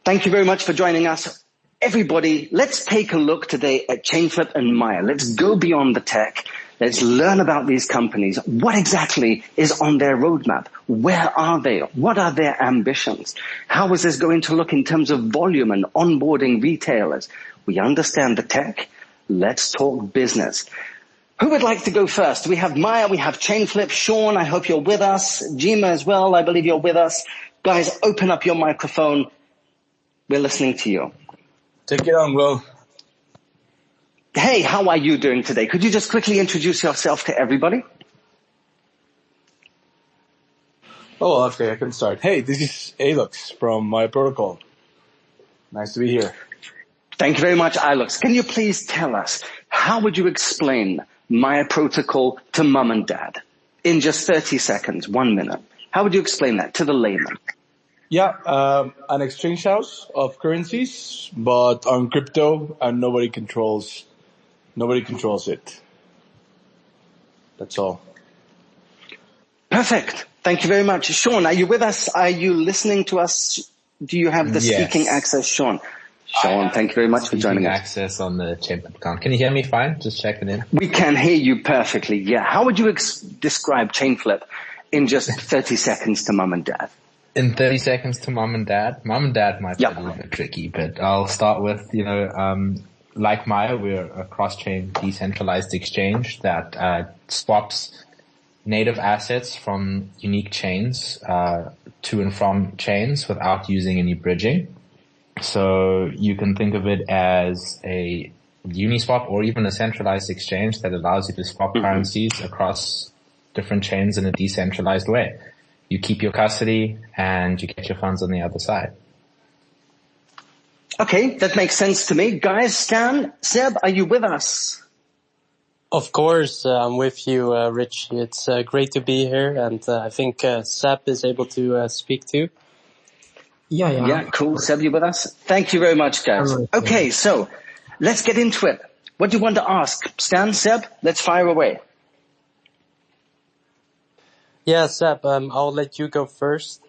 Thank you very much for joining us. Everybody, let's take a look today at Chainflip and Maya. Let's go beyond the tech. Let's learn about these companies. What exactly is on their roadmap? Where are they? What are their ambitions? How is this going to look in terms of volume and onboarding retailers? We understand the tech. Let's talk business. Who would like to go first? We have Maya, we have Chainflip. Sean, I hope you're with us. Jima as well, I believe you're with us. Guys, open up your microphone. We're listening to you. Take it on, Will. Hey, how are you doing today? Could you just quickly introduce yourself to everybody? Oh, okay, I can start. Hey, this is Alux from Maya Protocol. Nice to be here. Thank you very much, Alux. Can you please tell us, how would you explain Maya Protocol to mum and dad in just 30 seconds, 1 minute? How would you explain that to the layman? Yeah, an exchange house of currencies, but on crypto, and nobody controls it. That's all. Perfect. Thank you very much. Sean, are you with us? Are you listening to us? Do you have the speaking access, Sean? Sean, thank you very much for joining us. Access on the Chainflip account. Can you hear me fine? Just checking in. We can hear you perfectly, yeah. How would you describe Chainflip in just 30 seconds to mum and dad? In 30 seconds to mum and dad? Mum and dad might be a little bit tricky, but I'll start with, like Maya, we're a cross-chain decentralized exchange that swaps native assets from unique chains to and from chains without using any bridging. So you can think of it as a Uniswap or even a centralized exchange that allows you to swap currencies across different chains in a decentralized way. You keep your custody and you get your funds on the other side. Okay, that makes sense to me. Guys, Stan, Seb, are you with us? Of course, I'm with you, Rich. It's great to be here, and I think Seb is able to speak too. Yeah, cool. Seb, you with us? Thank you very much, guys. Okay, so let's get into it. What do you want to ask? Stan, Seb, let's fire away. Yeah, Seb, I'll let you go first.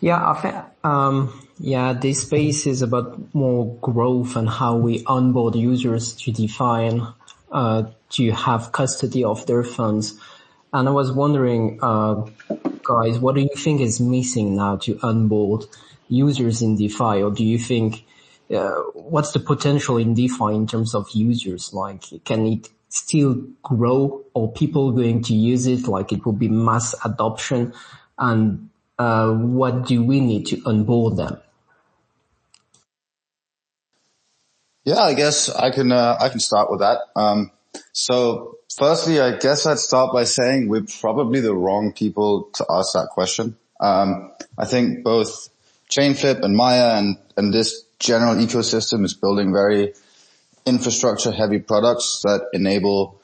Yeah, I think, this space is about more growth and how we onboard users to define, to have custody of their funds. And I was wondering, guys, what do you think is missing now to onboard users in DeFi? Or do you think, what's the potential in DeFi in terms of users? Like, can it still grow, or people going to use it? Like, it will be mass adoption, and what do we need to onboard them? Yeah, I guess I can start with that. So firstly, I guess I'd start by saying we're probably the wrong people to ask that question. I think both Chainflip and Maya and this general ecosystem is building very infrastructure heavy products that enable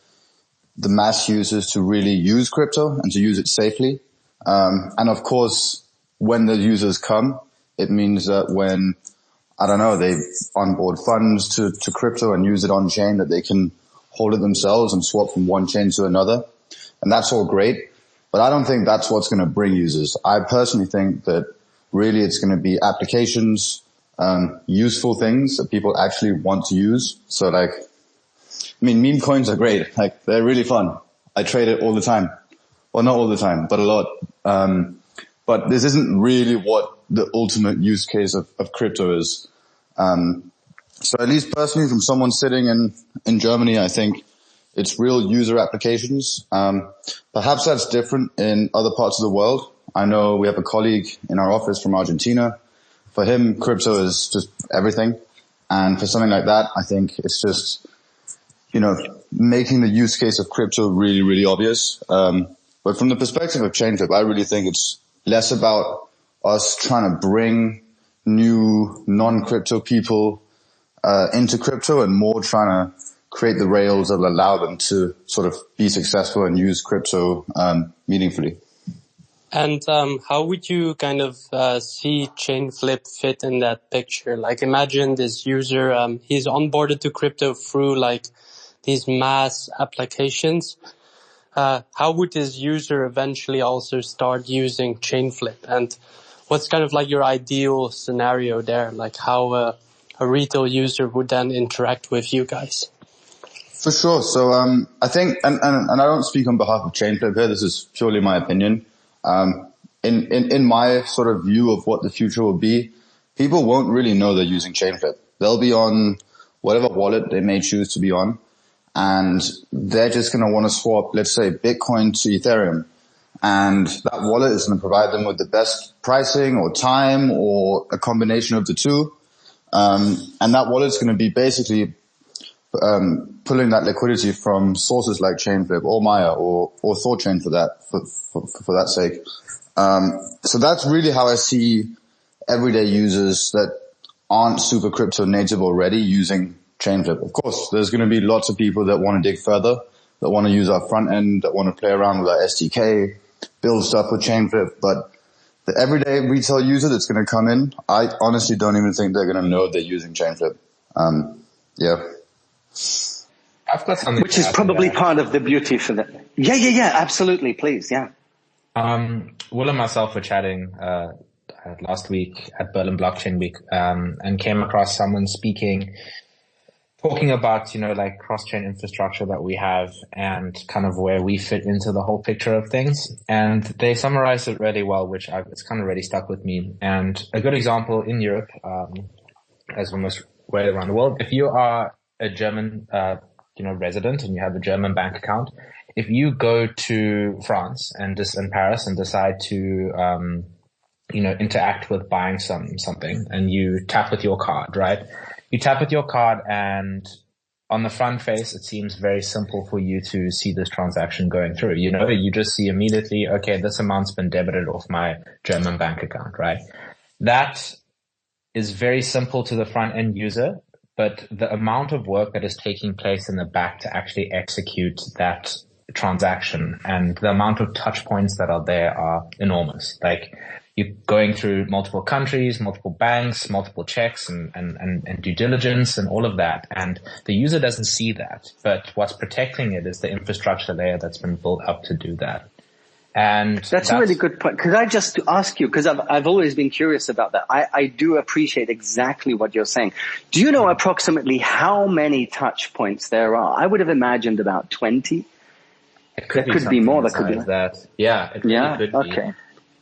the mass users to really use crypto and to use it safely. And of course, when the users come, it means that when, I don't know, they onboard funds to crypto and use it on chain, that they can hold it themselves and swap from one chain to another. And that's all great. But I don't think that's what's going to bring users. I personally think that really it's going to be applications, useful things that people actually want to use. So like, I mean, meme coins are great. Like, they're really fun. I trade it all the time. Well, not all the time, but a lot. But this isn't really what the ultimate use case of crypto is. So at least personally, from someone sitting in Germany, I think it's real user applications. Perhaps that's different in other parts of the world. I know we have a colleague in our office from Argentina. For him, crypto is just everything. And for something like that, I think it's just, making the use case of crypto really, really obvious. But from the perspective of Chainflip, I really think it's less about us trying to bring new non-crypto people into crypto and more trying to create the rails that will allow them to sort of be successful and use crypto meaningfully. And how would you kind of see Chainflip fit in that picture? Like, imagine this user, he's onboarded to crypto through like these mass applications. How would this user eventually also start using Chainflip? And what's kind of like your ideal scenario there? Like how a retail user would then interact with you guys? For sure. So, I think, and I don't speak on behalf of Chainflip here. This is purely my opinion. In my sort of view of what the future will be, people won't really know they're using Chainflip. They'll be on whatever wallet they may choose to be on, and they're just going to want to swap, let's say, Bitcoin to Ethereum. And that wallet is going to provide them with the best pricing or time or a combination of the two. And that wallet is going to be basically pulling that liquidity from sources like Chainflip or Maya or ThorChain for that sake. So that's really how I see everyday users that aren't super crypto native already using Chainflip. Of course, there's going to be lots of people that want to dig further, that want to use our front end, that want to play around with our SDK, build stuff with Chainflip, but the everyday retail user that's going to come in, I honestly don't even think they're going to know they're using Chainflip. Yeah. I've got something. Which is probably part of the beauty for that. Yeah, absolutely, please, yeah. Will and myself were chatting last week at Berlin Blockchain Week, and came across someone talking about, like cross-chain infrastructure that we have and kind of where we fit into the whole picture of things. And they summarized it really well, which it's kind of really stuck with me. And a good example in Europe, as almost way around the world, if you are a German, resident and you have a German bank account, if you go to France and Paris and decide to, interact with buying something and you tap with your card, right? You tap with your card and on the front face, it seems very simple for you to see this transaction going through. You just see immediately, okay, this amount's been debited off my German bank account, right? That is very simple to the front end user, but the amount of work that is taking place in the back to actually execute that transaction and the amount of touch points that are there are enormous. Like, you're going through multiple countries, multiple banks, multiple checks and due diligence and all of that. And the user doesn't see that. But what's protecting it is the infrastructure layer that's been built up to do that. And that's a really good point. Could I just ask you, because I've always been curious about that. I do appreciate exactly what you're saying. Do you know approximately how many touch points there are? I would have imagined about 20. It could be more. That could be that. Yeah, it really could be. Okay.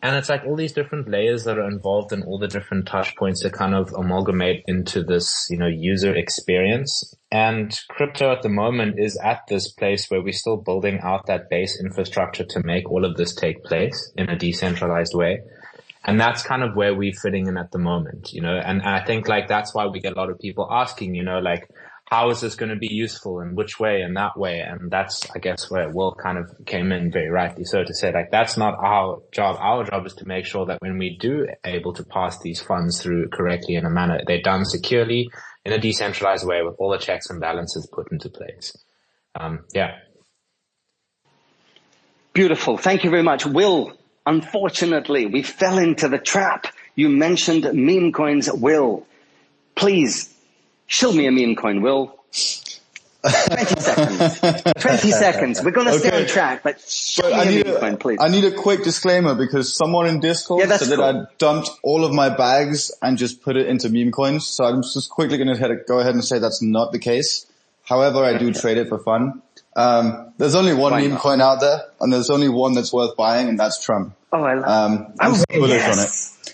And it's like all these different layers that are involved in all the different touch points that kind of amalgamate into this, user experience. And crypto at the moment is at this place where we're still building out that base infrastructure to make all of this take place in a decentralized way. And that's kind of where we're fitting in at the moment, and I think like that's why we get a lot of people asking, like, how is this going to be useful and which way and that way? And that's, I guess, where Will kind of came in very rightly so to say, like, that's not our job. Our job is to make sure that when we do able to pass these funds through correctly in a manner, they're done securely in a decentralized way with all the checks and balances put into place. Yeah. Beautiful. Thank you very much. Will, unfortunately, we fell into the trap. You mentioned meme coins. Will, please, show me a meme coin, Will. 20 seconds. 20 seconds. We're going to stay on track, but show me a meme coin, please. I need a quick disclaimer because someone in Discord said that I dumped all of my bags and just put it into meme coins. So I'm just quickly going to go ahead and say that's not the case. However, I do trade it for fun. There's only one meme coin out there, and there's only one that's worth buying, and that's Trump. Oh, I love I'm so bullish on it.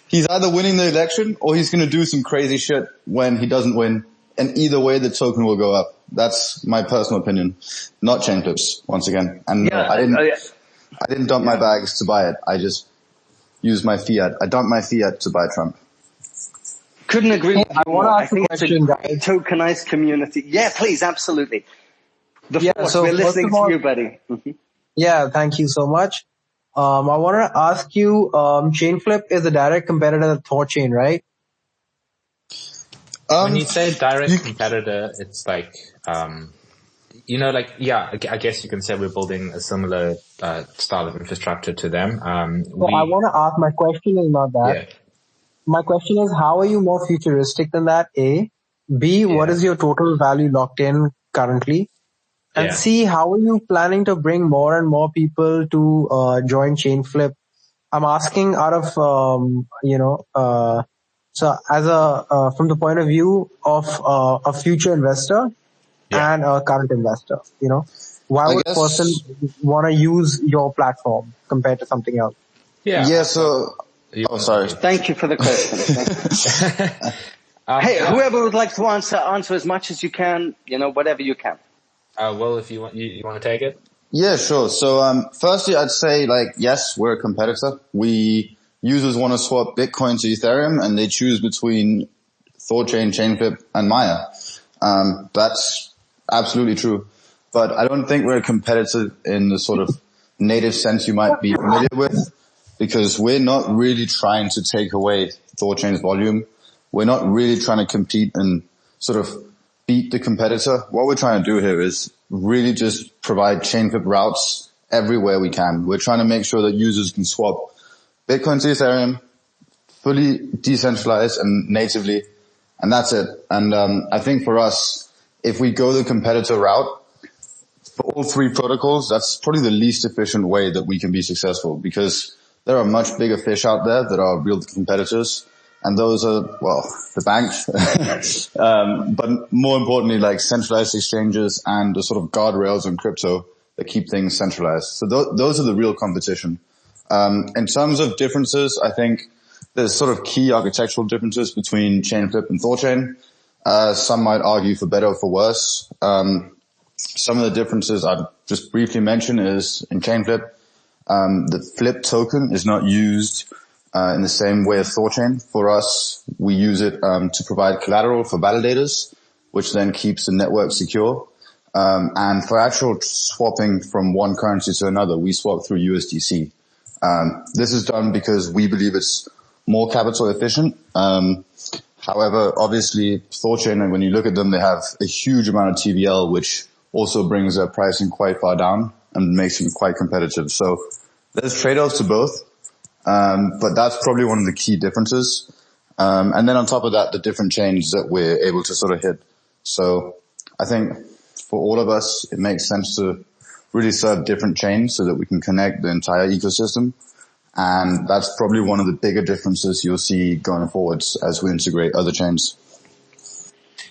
He's either winning the election or he's going to do some crazy shit when he doesn't win. And either way, the token will go up. That's my personal opinion, not Chainflip's, once again. And I didn't dump my bags to buy it. I just used my fiat. I dumped my fiat to buy Trump. Couldn't agree with you. I want to ask a question, guys. Tokenized community. Yeah, please, absolutely. We're listening to you, buddy. Yeah, thank you so much. I want to ask you, Chainflip is a direct competitor to ThorChain, right? When you say direct competitor, it's like, I guess you can say we're building a similar style of infrastructure to them. I want to ask, my question is not that. Yeah. My question is, how are you more futuristic than that, A? B, what is your total value locked in currently? And C, how are you planning to bring more and more people to join Chainflip I'm asking out of, so as from the point of view of a future investor and a current investor, why I would a person guess, want to use your platform compared to something else? yeah, so, sorry. Thank you for the question. Hey, whoever would like to answer as much as you can, whatever you can. Will, if you want, you want to take it? Yeah, sure. So, firstly, I'd say yes, we're a competitor. Users want to swap Bitcoin to Ethereum and they choose between Thorchain, Chainflip and Maya. That's absolutely true. But I don't think we're a competitor in the sort of native sense you might be familiar with, because we're not really trying to take away Thorchain's volume. We're not really trying to compete and sort of beat the competitor. What we're trying to do here is really just provide Chainflip routes everywhere we can. We're trying to make sure that users can swap Bitcoin to Ethereum, fully decentralized and natively, and that's it. And I think for us, if we go the competitor route, for all three protocols, that's probably the least efficient way that we can be successful, because there are much bigger fish out there that are real competitors. And those are, well, the banks, but more importantly, centralized exchanges and the sort of guardrails in crypto that keep things centralized. So those are the real competition. In terms of differences, I think there's sort of key architectural differences between Chainflip and Thorchain. Some might argue for better or for worse. Some of the differences I'd just briefly mention is in Chainflip, the flip token is not used in the same way as Thorchain. For us, we use it to provide collateral for validators, which then keeps the network secure. And for actual swapping from one currency to another, we swap through USDC. This is done because we believe it's more capital efficient. However, obviously, Thorchain, when you look at them, they have a huge amount of TVL, which also brings their pricing quite far down and makes them quite competitive. So there's trade-offs to both. But that's probably one of the key differences. And then on top of that, the different chains that we're able to sort of hit. So I think for all of us, it makes sense to really serve different chains so that we can connect the entire ecosystem. And that's probably one of the bigger differences you'll see going forwards as we integrate other chains.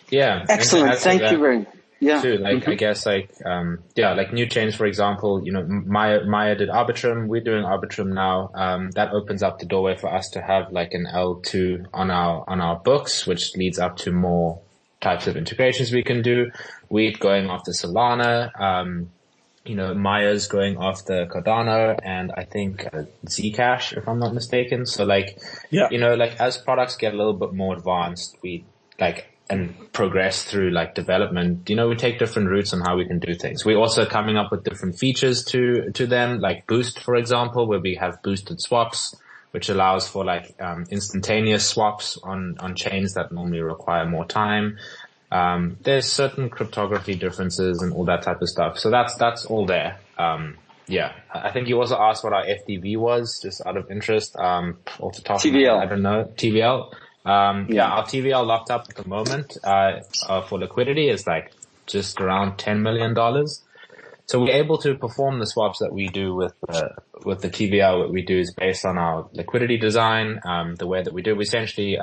Yeah. Excellent. Thank you very much. Yeah. Too, I guess new chains, for example, Maya did Arbitrum. We're doing Arbitrum now. That opens up the doorway for us to have an L2 on our books, which leads up to more types of integrations we can do. We're going after Solana. Maya's going after Cardano and I think Zcash, if I'm not mistaken. So as products get a little bit more advanced, we and progress through development, we take different routes on how we can do things. We're also coming up with different features to them, like Boost, for example, where we have boosted swaps, which allows for instantaneous swaps on chains that normally require more time. There's certain cryptography differences and all that type of stuff. So that's all there. I think you also asked what our FDV was, just out of interest. Off the top of my head, I don't know. TVL. Our TVL locked up at the moment, for liquidity is just around $10 million. So we're able to perform the swaps that we do with the TVL. What we do is based on our liquidity design, the way that we do. We essentially,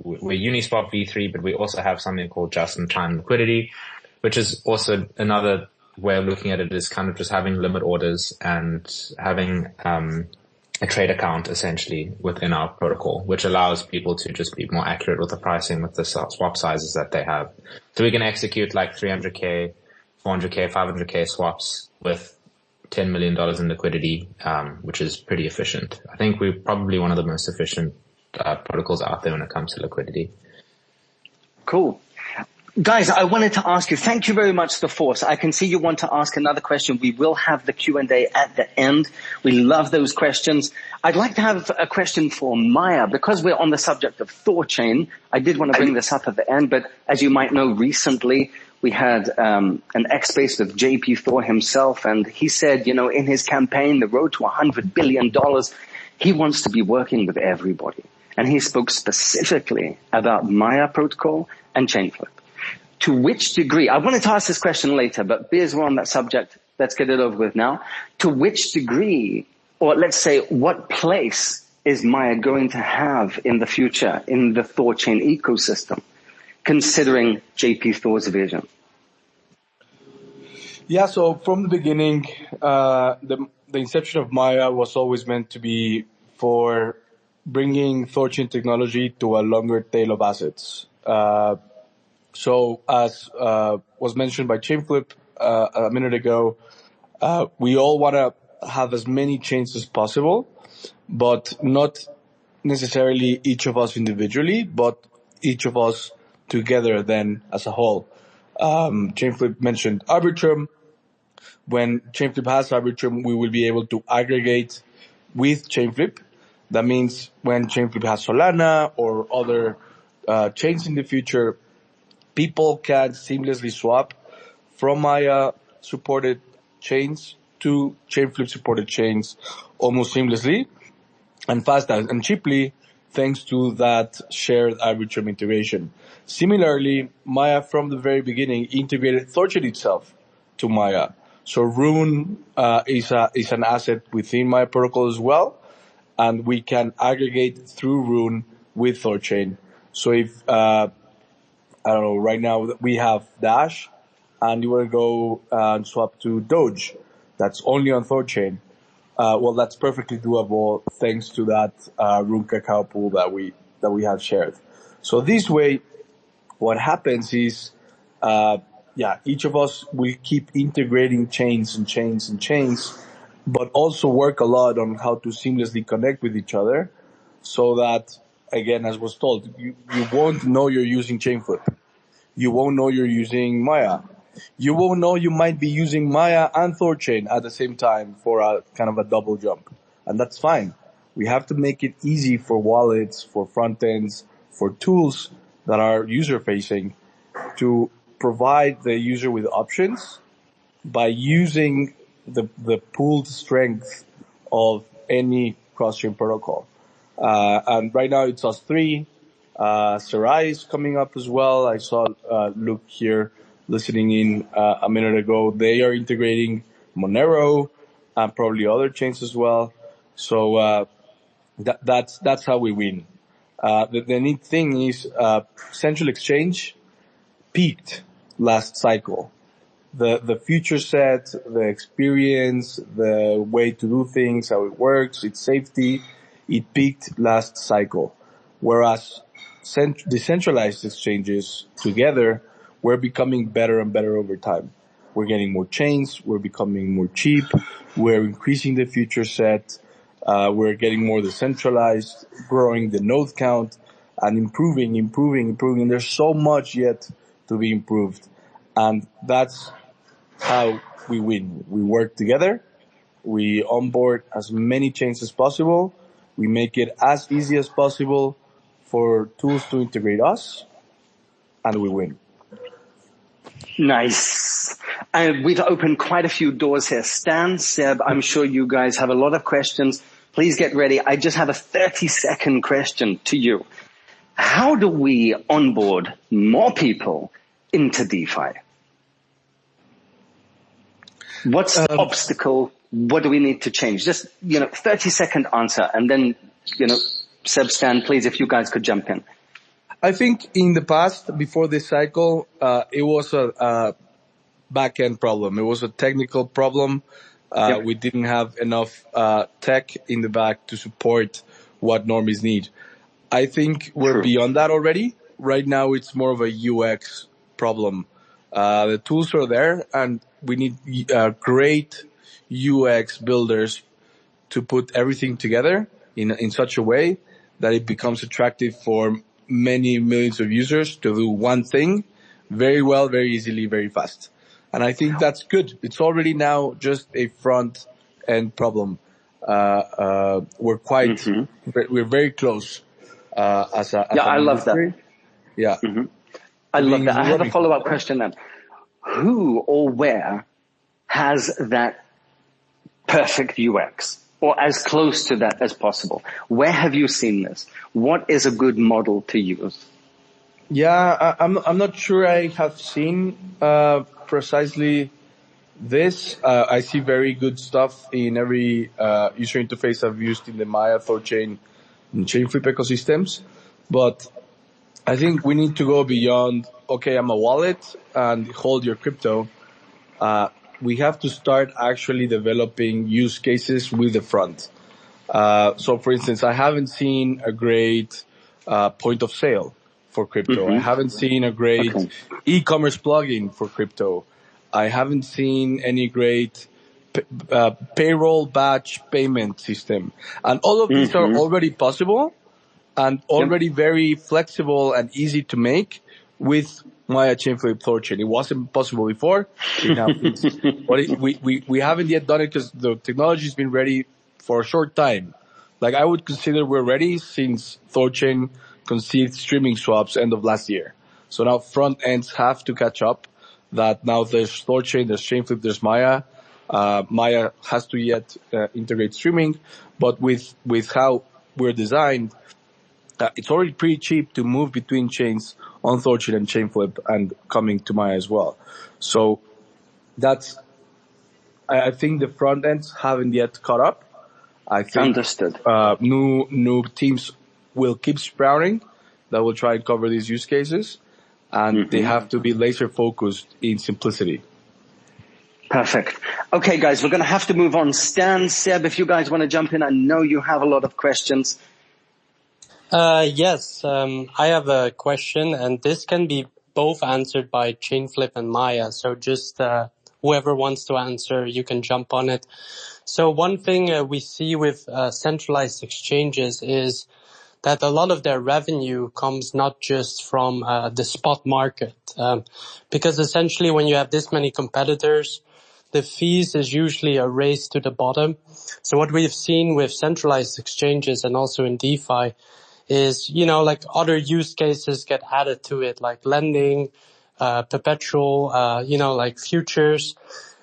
we're Uniswap v3, but we also have something called just-in-time liquidity, which is also another way of looking at it, is kind of just having limit orders and having, a trade account essentially within our protocol, which allows people to just be more accurate with the pricing with the swap sizes that they have. So we can execute 300K, 400K, 500K swaps with $10 million in liquidity, which is pretty efficient. I think we're probably one of the most efficient protocols out there when it comes to liquidity. Cool. Guys, I wanted to ask you, thank you very much, The Force. I can see you want to ask another question. We will have the Q&A at the end. We love those questions. I'd like to have a question for Maya, because we're on the subject of Thorchain. I did want to bring this up at the end, but as you might know, recently we had an X-Space with JP Thor himself, and he said, in his campaign, the road to $100 billion, he wants to be working with everybody. And he spoke specifically about Maya protocol and Chainflip. To which degree, I wanted to ask this question later, but beers we're on that subject, let's get it over with now. To which degree or let's say, what place is Maya going to have in the future in the ThorChain ecosystem, considering JP Thor's vision? Yeah, so from the beginning, the inception of Maya was always meant to be for bringing ThorChain technology to a longer tail of assets. So as was mentioned by Chainflip a minute ago, we all want to have as many chains as possible, but not necessarily each of us individually, but each of us together then as a whole. Chainflip mentioned Arbitrum. When Chainflip has Arbitrum, we will be able to aggregate with Chainflip. That means when Chainflip has Solana or other chains in the future, people can seamlessly swap from Maya supported chains to Chainflip supported chains almost seamlessly and fast and cheaply, thanks to that shared Arbitrum integration. Similarly, Maya from the very beginning integrated ThorChain itself to Maya. So Rune is an asset within Maya protocol as well, and we can aggregate through Rune with ThorChain. So if I don't know, right now we have Dash, and you want to go and swap to Doge, that's only on ThorChain. Well, that's perfectly doable thanks to that Rune Cacao pool that we have shared. So this way, what happens is, each of us will keep integrating chains and chains and chains, but also work a lot on how to seamlessly connect with each other, so that, again, as was told, you won't know you're using Chainflip. You won't know you're using Maya. You won't know you might be using Maya and ThorChain at the same time for a kind of a double jump. And that's fine. We have to make it easy for wallets, for front ends, for tools that are user facing to provide the user with options by using the pooled strength of any cross-chain protocol. And right now it's us three. Sarai is coming up as well. I saw Luke here listening in a minute ago. They are integrating Monero and probably other chains as well. So that's how we win. The neat thing is Central Exchange peaked last cycle. The feature set, the experience, the way to do things, how it works, its safety, it peaked last cycle. Whereas decentralized exchanges together, we're becoming better and better over time. We're getting more chains, we're becoming more cheap, we're increasing the feature set, we're getting more decentralized, growing the node count, and improving. There's so much yet to be improved. And that's how we win. We work together, we onboard as many chains as possible, we make it as easy as possible for tools to integrate us, and we win. Nice. And we've opened quite a few doors here. Stan, Seb, I'm sure you guys have a lot of questions. Please get ready. I just have a 30-second question to you. How do we onboard more people into DeFi? What's the obstacle? What do we need to change? Just, 30-second answer. And then, Seb, Stan, please, if you guys could jump in. I think in the past, before this cycle, it was a back-end problem. It was a technical problem. Yep. We didn't have enough tech in the back to support what normies need. I think we're beyond that already. Right now, it's more of a UX problem. The tools are there, and we need great UX builders to put everything together in such a way that it becomes attractive for many millions of users to do one thing very well, very easily, very fast. And I think that's good. It's already now just a front end problem. We're very close, as I love that. Yeah. Mm-hmm. I love that. I have a follow-up question then. Who or where has that perfect UX, or as close to that as possible? Where have you seen this? What is a good model to use? Yeah, I'm not sure I have seen precisely I see very good stuff in every user interface I've used in the Maya, Thorchain, and Chainflip ecosystems. But I think we need to go beyond, okay, I'm a wallet and hold your crypto. We have to start actually developing use cases with the front. So for instance, I haven't seen a great point of sale for crypto. I haven't seen a great e-commerce plugin for crypto. I haven't seen any great payroll batch payment system. And all of these are already possible and already very flexible and easy to make with Maya, Chainflip, Thorchain. It wasn't possible before. It now is. But we haven't yet done it because the technology has been ready for a short time. Like I would consider we're ready since Thorchain conceived streaming swaps end of last year. So now front ends have to catch up. That now there's Thorchain, there's Chainflip, there's Maya. Maya has to yet integrate streaming, but with how we're designed, it's already pretty cheap to move between chains on Thorchain and Chainflip and coming to Maya as well. So I think the front ends haven't yet caught up. I think Understood. New teams will keep sprouting that will try and cover these use cases, and they have to be laser focused in simplicity. Perfect. Okay, guys, we're going to have to move on. Stan, Seb, if you guys want to jump in, I know you have a lot of questions. Yes, I have a question, and this can be both answered by Chainflip and Maya. So just whoever wants to answer, you can jump on it. So one thing we see with centralized exchanges is that a lot of their revenue comes not just from the spot market, because essentially when you have this many competitors, the fees is usually a race to the bottom. So what we've seen with centralized exchanges and also in DeFi is, like other use cases get added to it, like lending, perpetual, like futures.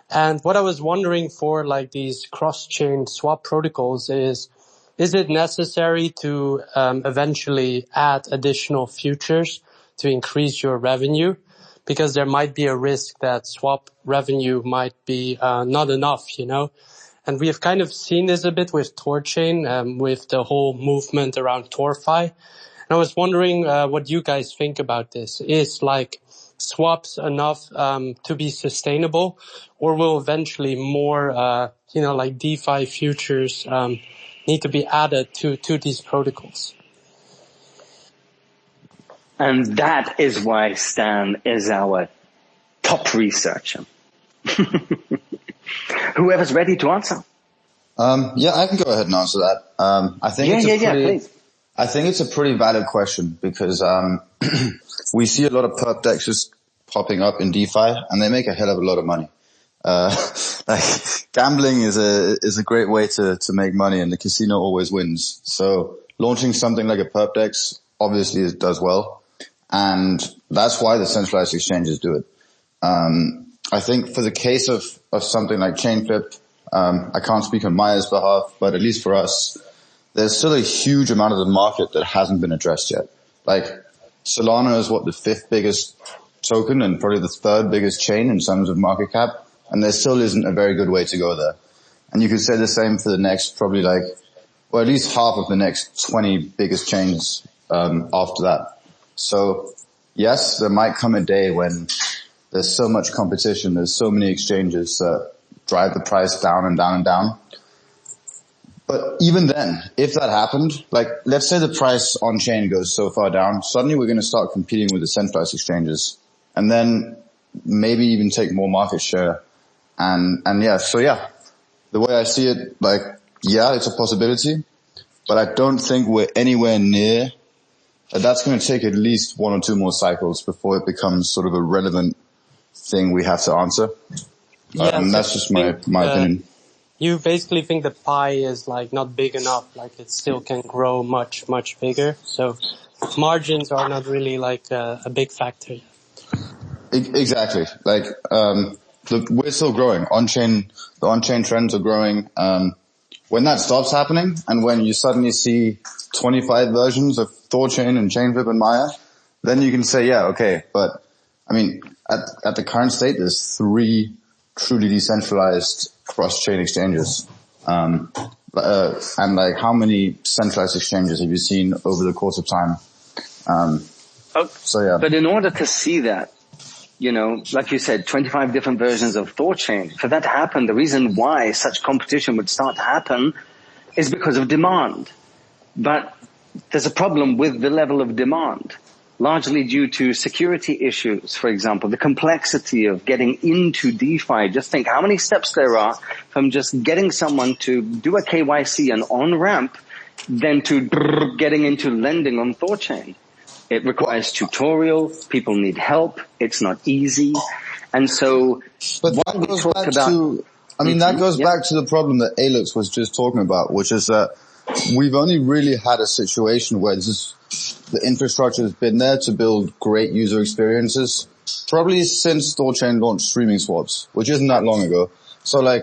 And what I was wondering for like these cross-chain swap protocols is it necessary to eventually add additional futures to increase your revenue? Because there might be a risk that swap revenue might be not enough, And we have kind of seen this a bit with Thorchain, with the whole movement around TorFi. And I was wondering what you guys think about this. Is like swaps enough to be sustainable, or will eventually more, like DeFi futures need to be added to these protocols? And that is why Stan is our top researcher. Whoever's ready to answer. Yeah, I can go ahead and answer that. I think please. I think it's a pretty valid question because we see a lot of perp dexes popping up in DeFi, and they make a hell of a lot of money. Like gambling is a great way to make money, and the casino always wins. So launching something like a perp dex obviously does well, and that's why the centralized exchanges do it. I think for the case of something like Chainflip, I can't speak on Maya's behalf, but at least for us, there's still a huge amount of the market that hasn't been addressed yet. Like Solana is the 5th biggest token and probably the 3rd biggest chain in terms of market cap. And there still isn't a very good way to go there. And you could say the same for the next probably at least half of the next 20 biggest chains, after that. So yes, there might come a day when there's so much competition, there's so many exchanges that drive the price down and down and down. But even then, if that happened, like let's say the price on chain goes so far down, suddenly we're going to start competing with the centralized exchanges and then maybe even take more market share. And the way I see it, it's a possibility, but I don't think we're anywhere near. That's going to take at least 1 or 2 more cycles before it becomes sort of a relevant thing we have to answer. And that's just my opinion. You basically think the pie is not big enough, it still can grow much, much bigger. So margins are not really a big factor yet. Exactly. We're still growing. The on-chain trends are growing. When that stops happening and when you suddenly see 25 versions of Thorchain and Chainflip and Maya, then you can say, yeah, okay. But I mean, at the current state, there's 3 truly decentralized cross-chain exchanges. And like, how many centralized exchanges have you seen over the course of time? So yeah. But in order to see that, like you said, 25 different versions of ThorChain. For that to happen, the reason why such competition would start to happen is because of demand. But there's a problem with the level of demand, largely due to security issues, for example, the complexity of getting into DeFi. Just think how many steps there are from just getting someone to do a KYC and on-ramp, then to getting into lending on ThorChain. It requires tutorial. People need help. It's not easy. And so, but that goes back to, that goes back to the problem that Alex was just talking about, which is that we've only really had a situation where the infrastructure has been there to build great user experiences, probably since ThorChain launched streaming swaps, which isn't that long ago. So like,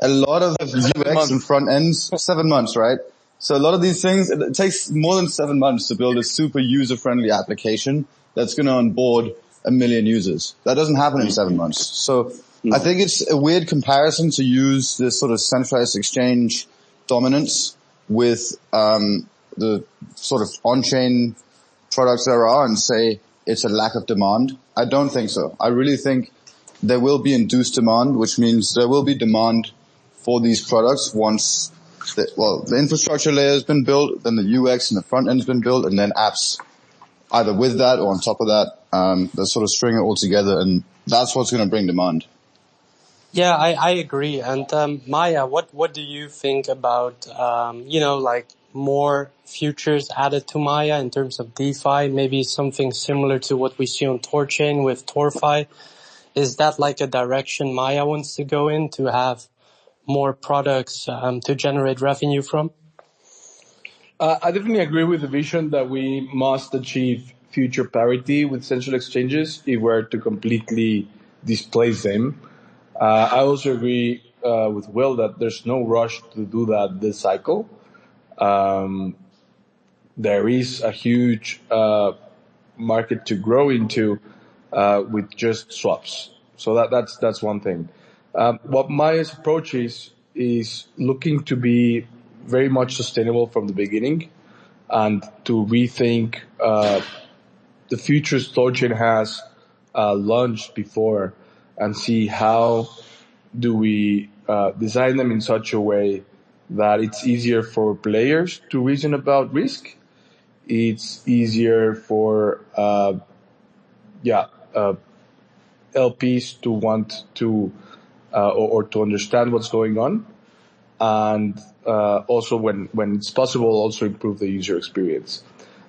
a lot of UX and front ends, 7 months, right? So a lot of these things, it takes more than 7 months to build a super user-friendly application that's going to onboard 1 million users. That doesn't happen in 7 months. So I think it's a weird comparison to use this sort of centralized exchange dominance with the sort of on-chain products there are and say it's a lack of demand. I don't think so. I really think there will be induced demand, which means there will be demand for these products once the infrastructure layer has been built, then the UX and the front end has been built, and then apps either with that or on top of that, that sort of string it all together, and that's what's going to bring demand. Yeah, I agree. And Maya, what do you think about like more futures added to Maya in terms of DeFi? Maybe something similar to what we see on ThorChain with ThorFi. Is that like a direction Maya wants to go in, to have more products to generate revenue from? I definitely agree with the vision that we must achieve future parity with central exchanges if we're to completely displace them. I also agree with Will that there's no rush to do that this cycle. There is a huge market to grow into with just swaps. So that's one thing. What Maya's approach is looking to be very much sustainable from the beginning and to rethink the futures ThorChain has launched before and see how do we design them in such a way that it's easier for players to reason about risk. It's easier for LPs to want to or to understand what's going on, and also when it's possible, also improve the user experience.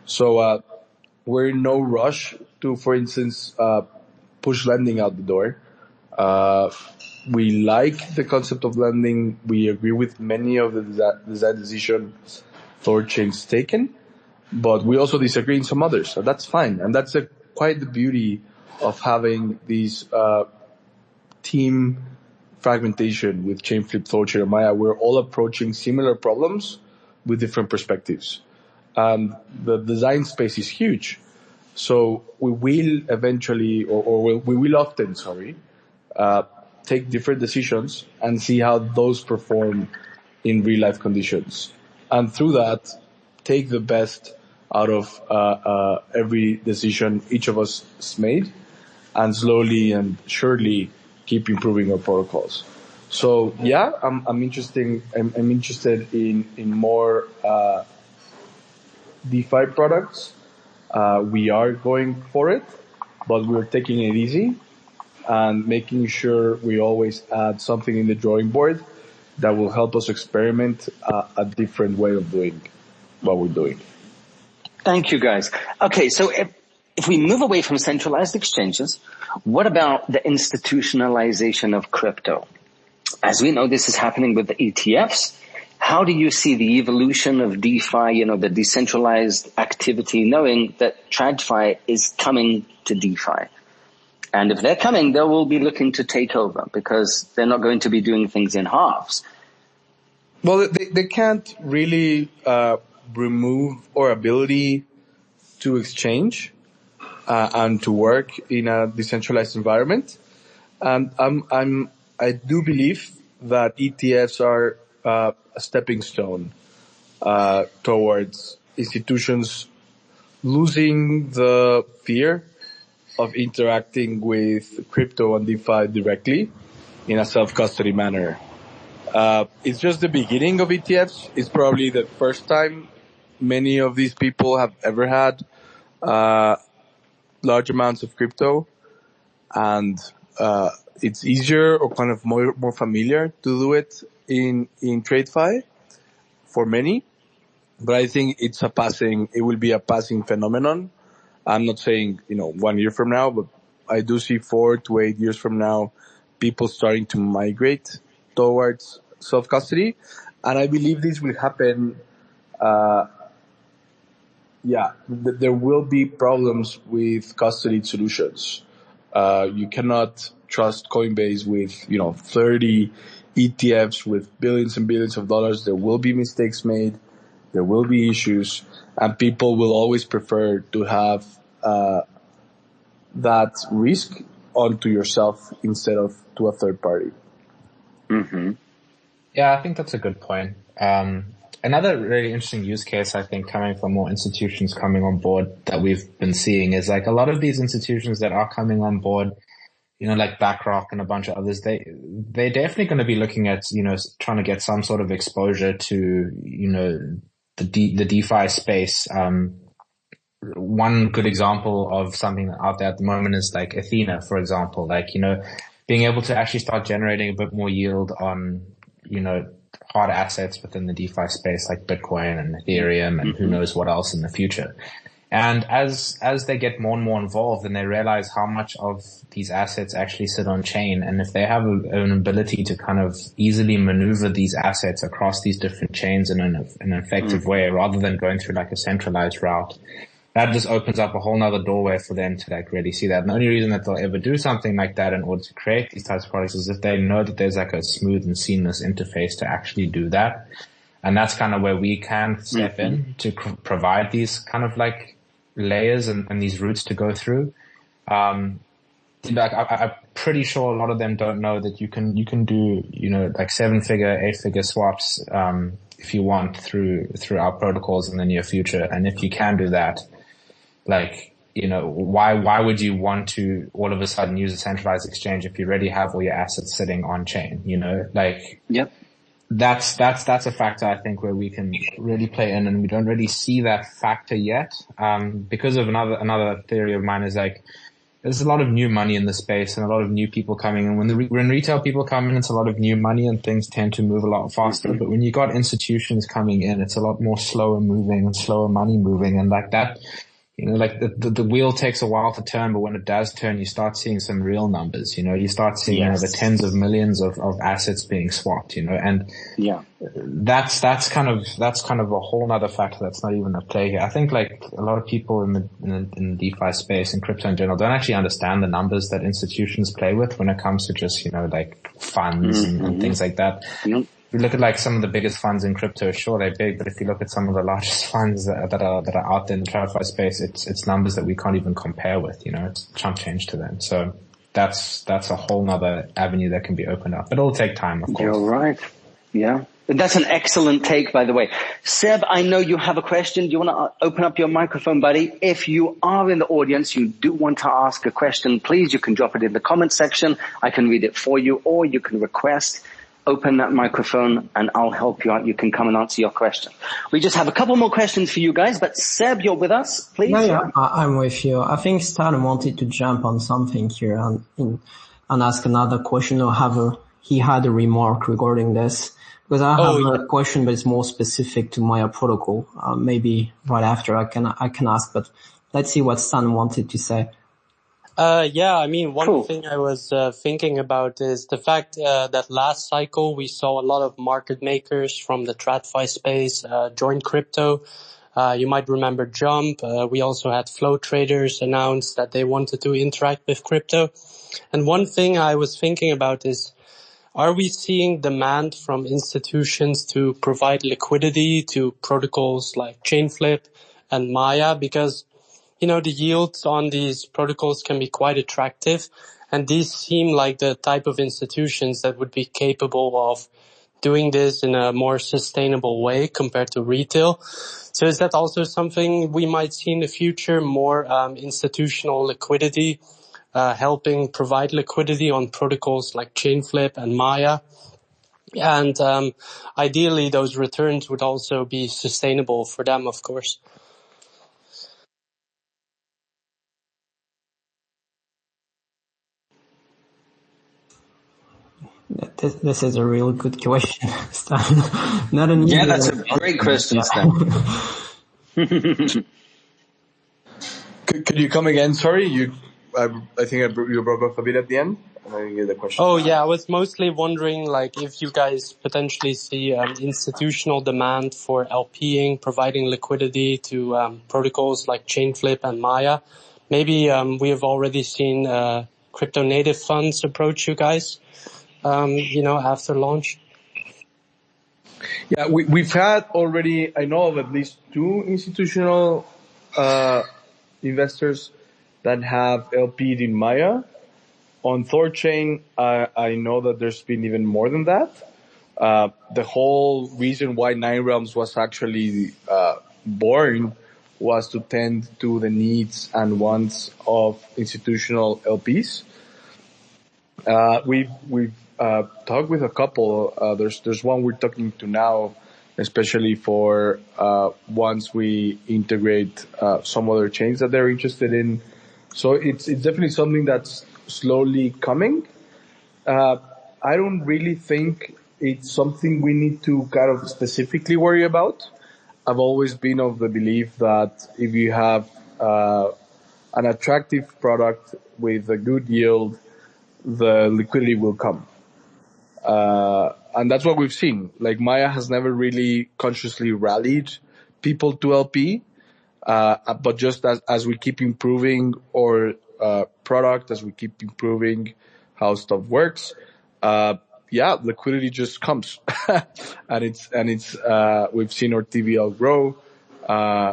So we're in no rush to, for instance, push lending out the door. We like the concept of lending. We agree with many of the design decisions ThorChain's taken, but we also disagree in some others. So that's fine, and that's quite the beauty of having these team fragmentation with Chainflip, ThorChain, and Maya. We're all approaching similar problems with different perspectives, and the design space is huge. So we will eventually, we will often, take different decisions and see how those perform in real life conditions. And through that, take the best out of every decision each of us has made, and slowly and surely keep improving our protocols. So yeah, I'm interested in more DeFi products. We are going for it, but we're taking it easy and making sure we always add something in the drawing board that will help us experiment a different way of doing what we're doing. Thank you, guys. Okay, so if we move away from centralized exchanges, what about the institutionalization of crypto? As we know, this is happening with the ETFs. How do you see the evolution of DeFi, the decentralized activity, knowing that TradFi is coming to DeFi? And if they're coming, they will be looking to take over because they're not going to be doing things in halves. Well, they can't really remove our ability to exchange and to work in a decentralized environment. And I'm I do believe that ETFs are a stepping stone towards institutions losing the fear of interacting with crypto and DeFi directly in a self-custody manner. It's just the beginning of ETFs. It's probably the first time many of these people have ever had large amounts of crypto, and it's easier or kind of more familiar to do it in TradeFi for many. But I think it will be a passing phenomenon. I'm not saying, 1 year from now, but I do see 4 to 8 years from now, people starting to migrate towards self-custody. And I believe this will happen. There will be problems with custody solutions. You cannot trust Coinbase with, 30 ETFs with billions and billions of dollars. There will be mistakes made. There will be issues, and people will always prefer to have that risk onto yourself instead of to a third party. Mm-hmm. Yeah, I think that's a good point. Another really interesting use case, I think, coming from more institutions coming on board that we've been seeing is like a lot of these institutions that are coming on board, like BlackRock and a bunch of others, they're definitely going to be looking at, trying to get some sort of exposure to, the DeFi space. One good example of something out there at the moment is like Athena, for example, being able to actually start generating a bit more yield on, hard assets within the DeFi space like Bitcoin and Ethereum and who knows what else in the future. And as they get more and more involved and they realize how much of these assets actually sit on chain, and if they have an ability to kind of easily maneuver these assets across these different chains in an effective way, rather than going through like a centralized route, that just opens up a whole nother doorway for them to like really see that. And the only reason that they'll ever do something like that in order to create these types of products is if they know that there's like a smooth and seamless interface to actually do that. And that's kind of where we can step in to provide these kind of like layers and these routes to go through. I'm pretty sure a lot of them don't know that you can do, like 7-figure, 8-figure swaps, if you want through our protocols in the near future. And if you can do that, why would you want to all of a sudden use a centralized exchange if you already have all your assets sitting on chain, Yep. That's a factor I think where we can really play in, and we don't really see that factor yet. Because of another theory of mine is like, there's a lot of new money in the space and a lot of new people coming in. When retail people come in, it's a lot of new money and things tend to move a lot faster. But when you got institutions coming in, it's a lot more slower moving and slower money moving, and like that. The wheel takes a while to turn, but when it does turn, you start seeing some real numbers, you start seeing, the tens of millions of assets being swapped, and that's kind of a whole nother factor that's not even at play here. I think like a lot of people in the DeFi space and crypto in general don't actually understand the numbers that institutions play with when it comes to just, like funds and things like that. Yep. If you look at like some of the biggest funds in crypto, sure, they're big, but if you look at some of the largest funds that are out there in the TradFi space, it's numbers that we can't even compare with, it's chump change to them. So that's a whole nother avenue that can be opened up, but it'll take time, of course. You're right. Yeah. That's an excellent take, by the way. Seb, I know you have a question. Do you want to open up your microphone, buddy? If you are in the audience, you do want to ask a question, please, you can drop it in the comment section. I can read it for you, or you can request. Open that microphone and I'll help you out. You can come and answer your question. We just have a couple more questions for you guys, but Seb, you're with us, please. Yeah, I'm with you. I think Stan wanted to jump on something here and ask another question, or he had a remark regarding this. Because I have a question, but it's more specific to Maya protocol. Maybe right after I can ask, but let's see what Stan wanted to say. One thing I was thinking about is the fact that last cycle we saw a lot of market makers from the TradFi space join crypto. You might remember Jump. We also had flow traders announce that they wanted to interact with crypto. And one thing I was thinking about is, are we seeing demand from institutions to provide liquidity to protocols like Chainflip and Maya? Because the yields on these protocols can be quite attractive. And these seem like the type of institutions that would be capable of doing this in a more sustainable way compared to retail. So is that also something we might see in the future, more institutional liquidity, helping provide liquidity on protocols like Chainflip and Maya? And ideally, those returns would also be sustainable for them, of course. This is a really good question, Stan. Not an easy Yeah, that's one. a great question, Stan. Could you come again? Sorry, I think you broke off a bit at the end. And I didn't get the question. Oh yeah, I was mostly wondering like if you guys potentially see institutional demand for LPing, providing liquidity to protocols like Chainflip and Maya. Maybe we have already seen crypto native funds approach you guys, after launch. Yeah, we've had already, I know of at least 2 institutional investors that have LP'd in Maya. On Thorchain, I know that there's been even more than that. The whole reason why Nine Realms was actually born was to tend to the needs and wants of institutional LPs. We've talked with a couple. There's one we're talking to now, especially for once we integrate some other chains that they're interested in. So it's definitely something that's slowly coming. I don't really think it's something we need to kind of specifically worry about. I've always been of the belief that if you have an attractive product with a good yield, the liquidity will come. And that's what we've seen. Like Maya has never really consciously rallied people to LP. But just as we keep improving our product, as we keep improving how stuff works, liquidity just comes. and it's we've seen our TVL grow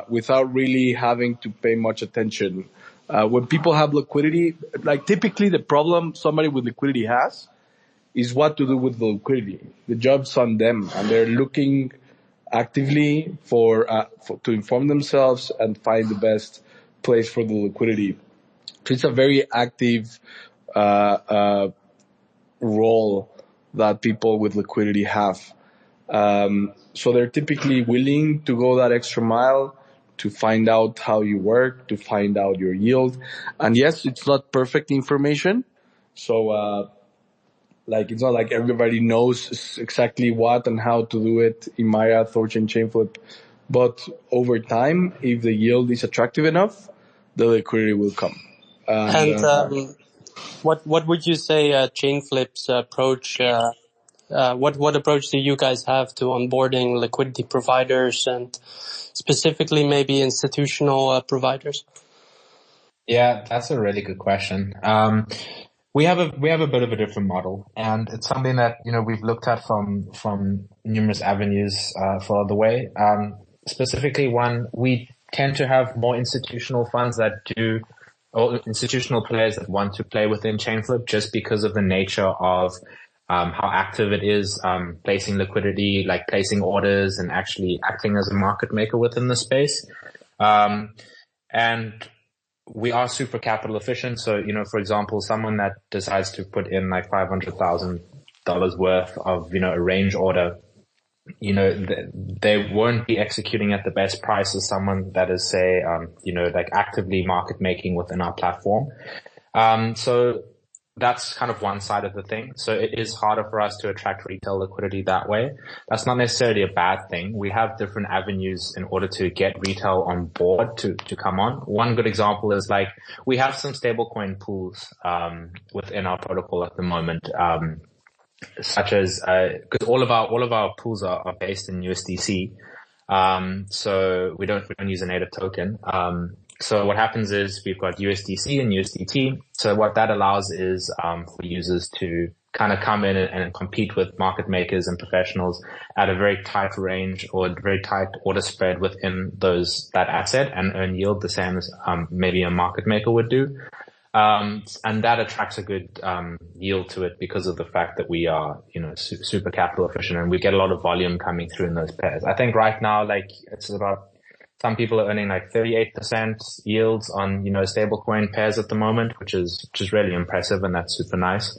without really having to pay much attention. When people have liquidity, like typically the problem somebody with liquidity has is what to do with the liquidity. The job's on them, and they're looking actively to inform themselves and find the best place for the liquidity. So it's a very active role that people with liquidity have. So they're typically willing to go that extra mile to find out how you work, to find out your yield. And yes, it's not perfect information. So it's not like everybody knows exactly what and how to do it in Maya, Thorchain, Chainflip. But over time, if the yield is attractive enough, the liquidity will come. What would you say Chainflip's approach? What approach do you guys have to onboarding liquidity providers and specifically maybe institutional providers? Yeah, that's a really good question. We have a bit of a different model, and it's something that, we've looked at from numerous avenues, for the way. Specifically one, we tend to have more institutional funds or institutional players that want to play within Chainflip just because of the nature of, how active it is, placing liquidity, like placing orders and actually acting as a market maker within the space. And we are super capital efficient. So, for example, someone that decides to put in like $500,000 worth of, a range order, they won't be executing at the best price as someone that is, say, like actively market making within our platform. So that's kind of one side of the thing. So it is harder for us to attract retail liquidity that way. That's not necessarily a bad thing. We have different avenues in order to get retail on board to come on. One good example is like we have some stablecoin pools within our protocol at the moment, such as because all of our pools are based in USDC. So we don't use a native token. So what happens is we've got USDC and USDT. So what that allows is for users to kind of come in and compete with market makers and professionals at a very tight range or a very tight order spread within that asset and earn yield the same as maybe a market maker would do. And that attracts a good yield to it because of the fact that we are, super capital efficient and we get a lot of volume coming through in those pairs. I think right now, it's about, some people are earning 38% yields on, stablecoin pairs at the moment, which is really impressive, and that's super nice.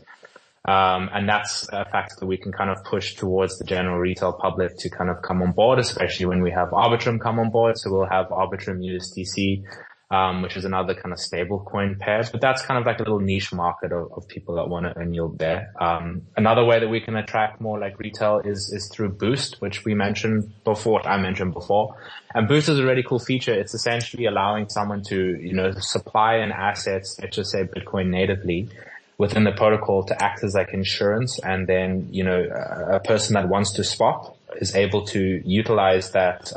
And that's a factor that we can kind of push towards the general retail public to kind of come on board, especially when we have Arbitrum come on board. So we'll have Arbitrum USDC, which is another kind of stable coin pair, but that's kind of like a little niche market of people that want to earn yield there. Another way that we can attract more like retail is through Boost, which I mentioned before. And Boost is a really cool feature. It's essentially allowing someone to, supply an asset, let's just say Bitcoin natively, within the protocol to act as like insurance. And then, a person that wants to swap is able to utilize that,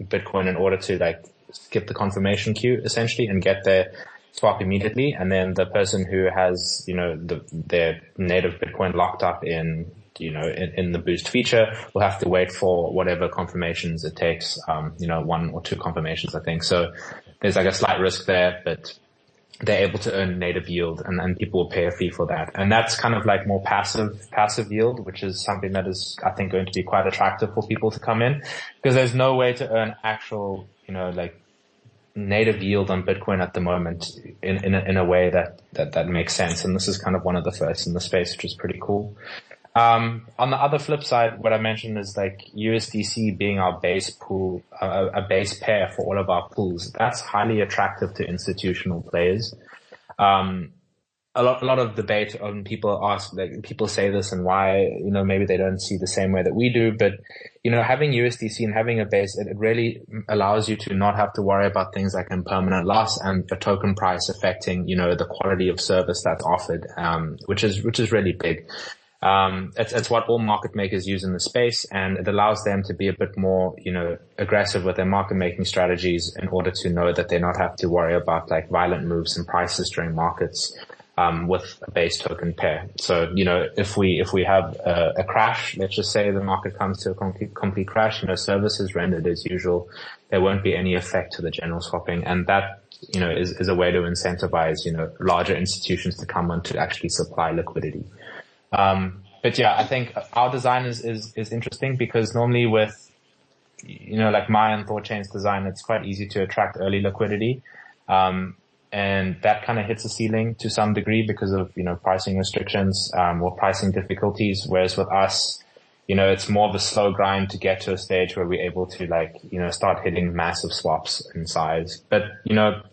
Bitcoin in order to skip the confirmation queue essentially and get their swap immediately. And then the person who has, their native Bitcoin locked up in the Boost feature will have to wait for whatever confirmations it takes, 1 or 2 confirmations, I think. So there's a slight risk there, but they're able to earn native yield and people will pay a fee for that. And that's kind of like more passive yield, which is something that is, I think, going to be quite attractive for people to come in because there's no way to earn actual, native yield on Bitcoin at the moment in a way that makes sense. And this is kind of one of the first in the space, which is pretty cool. On the other flip side, what I mentioned is USDC being our base pool, a base pair for all of our pools. That's highly attractive to institutional players. A lot of debate on people say this and why, maybe they don't see the same way that we do, but, having USDC and having a base, it really allows you to not have to worry about things like impermanent loss and the token price affecting, the quality of service that's offered, which is really big. It's what all market makers use in the space, and it allows them to be a bit more, aggressive with their market making strategies in order to know that they not have to worry about violent moves in prices during markets, with a base token pair. So, if we have a crash, let's just say the market comes to a complete crash, service is rendered as usual. There won't be any effect to the general swapping. And that, is a way to incentivize, larger institutions to come on to actually supply liquidity. But yeah, I think our design is interesting because normally with, Maya and Thorchain's design, it's quite easy to attract early liquidity. And that kind of hits a ceiling to some degree because of, pricing restrictions, or pricing difficulties. Whereas with us, it's more of a slow grind to get to a stage where we're able to start hitting massive swaps in size. But,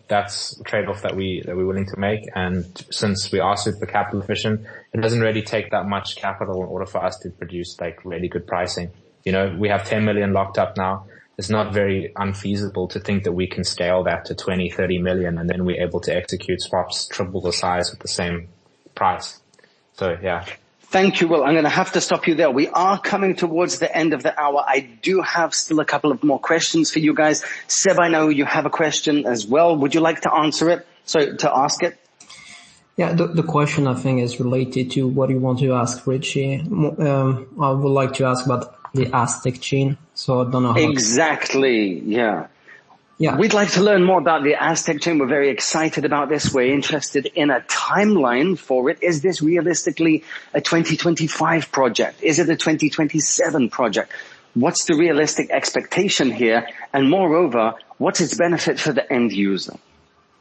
that's a trade-off that we're willing to make. And since we are super capital efficient, it doesn't really take that much capital in order for us to produce really good pricing. We have 10 million locked up now. It's not very unfeasible to think that we can scale that to 20, 30 million and then we're able to execute swaps triple the size with the same price. So yeah. Thank you, Will. I'm going to have to stop you there. We are coming towards the end of the hour. I do have still a couple of more questions for you guys. Seb, I know you have a question as well. Would you like to answer it? Sorry, to ask it? Yeah, the question I think is related to what you want to ask, Richie. I would like to ask about the Aztec chain. So I don't know how. Exactly, yeah. Yeah. We'd like to learn more about the Aztec chain. We're very excited about this. We're interested in a timeline for it. Is this realistically a 2025 project? Is it a 2027 project? What's the realistic expectation here? And moreover, what's its benefit for the end user?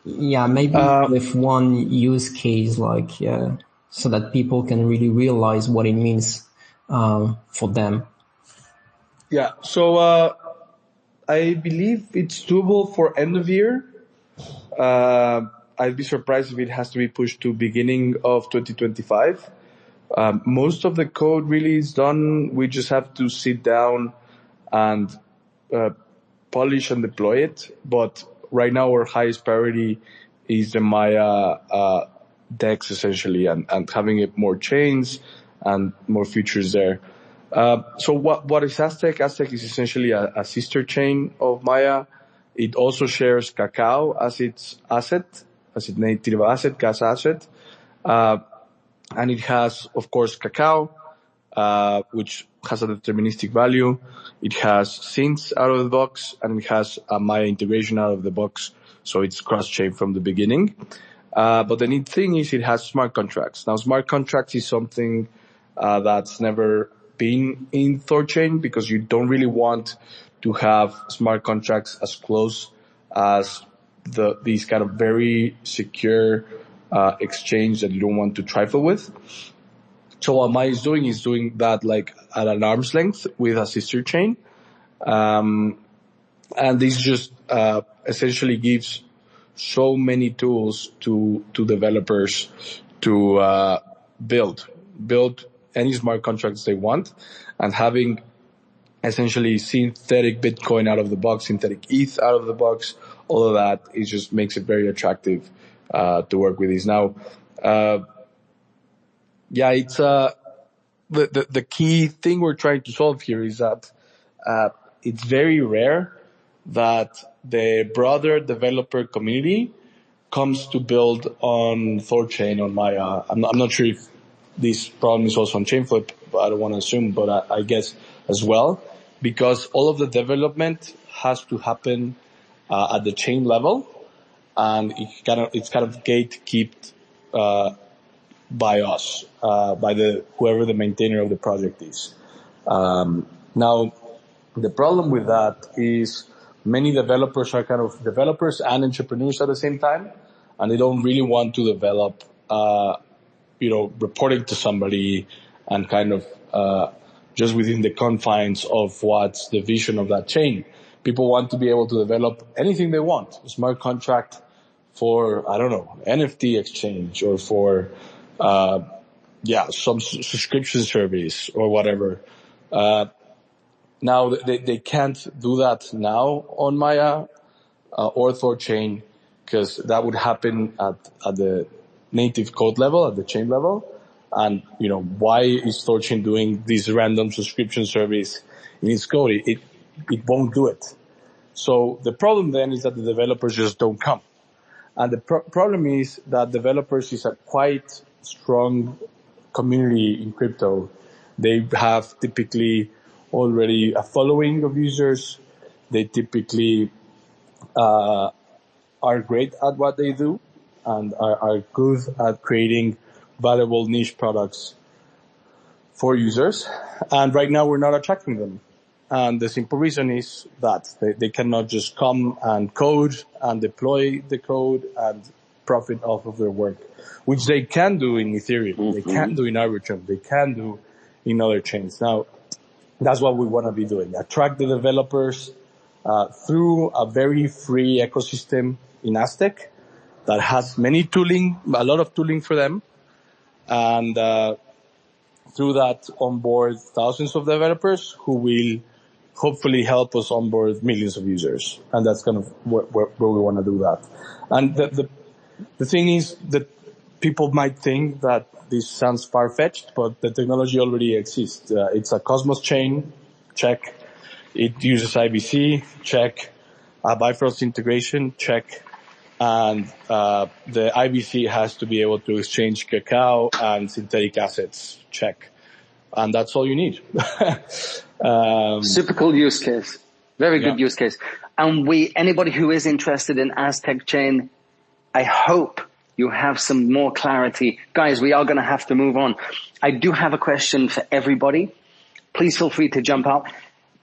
Yeah, maybe with one use case, so that people can really realize what it means for them. Yeah, so I believe it's doable for end of year. I'd be surprised if it has to be pushed to beginning of 2025. Most of the code really is done. We just have to sit down and polish and deploy it. But right now our highest priority is the Maya DEX essentially and having it more chains and more features there. So what is Aztec? Aztec is essentially a sister chain of Maya. It also shares Cacao as its asset, as its native asset, gas asset. And it has, of course, cacao, which has a deterministic value. It has synths out of the box, and it has a Maya integration out of the box, so it's cross-chain from the beginning. But the neat thing is it has smart contracts. Now, smart contracts is something that's never been in ThorChain, because you don't really want to have smart contracts as close as these kind of very secure exchange that you don't want to trifle with. So what Maya is doing that like at an arm's length with a sister chain. And this just essentially gives so many tools to developers to build any smart contracts they want, and having essentially synthetic Bitcoin out of the box, synthetic ETH out of the box, all of that, it just makes it very attractive to work with these. Now, it's the key thing we're trying to solve here is that it's very rare that the broader developer community comes to build on ThorChain, on Maya. I'm not sure if this problem is also on Chainflip, but I don't want to assume, but I guess as well, because all of the development has to happen at the chain level, and it's kind of gatekept by us, by whoever the maintainer of the project is. Now, the problem with that is many developers are kind of developers and entrepreneurs at the same time, and they don't really want to develop, reporting to somebody and kind of just within the confines of what's the vision of that chain. People want to be able to develop anything they want. A smart contract for, I don't know, NFT exchange, or for some subscription service or whatever. Now they can't do that now on Maya or ThorChain, because that would happen at the native code level, at the chain level. And why is ThorChain doing this random subscription service in its code? It won't do it. So the problem then is that the developers just don't come. And the problem is that developers is a quite strong community in crypto. They have typically already a following of users. They typically are great at what they do and are good at creating valuable niche products for users. And right now we're not attracting them. And the simple reason is that they cannot just come and code and deploy the code and profit off of their work, which they can do in Ethereum. Mm-hmm. They can do in Arbitrum. They can do in other chains. Now, that's what we want to be doing. Attract the developers through a very free ecosystem in Aztec that has a lot of tooling for them. And through that onboard thousands of developers who will hopefully help us onboard millions of users. And that's kind of where we want to do that. And the thing is that people might think that this sounds far-fetched, but the technology already exists. It's a Cosmos chain, check. It uses IBC, check. Bifrost integration, check. And the IBC has to be able to exchange cacao and synthetic assets, check. And that's all you need. Super cool use case. Very good use case. And anybody who is interested in Aztec Chain, I hope you have some more clarity. Guys, we are going to have to move on. I do have a question for everybody. Please feel free to jump out.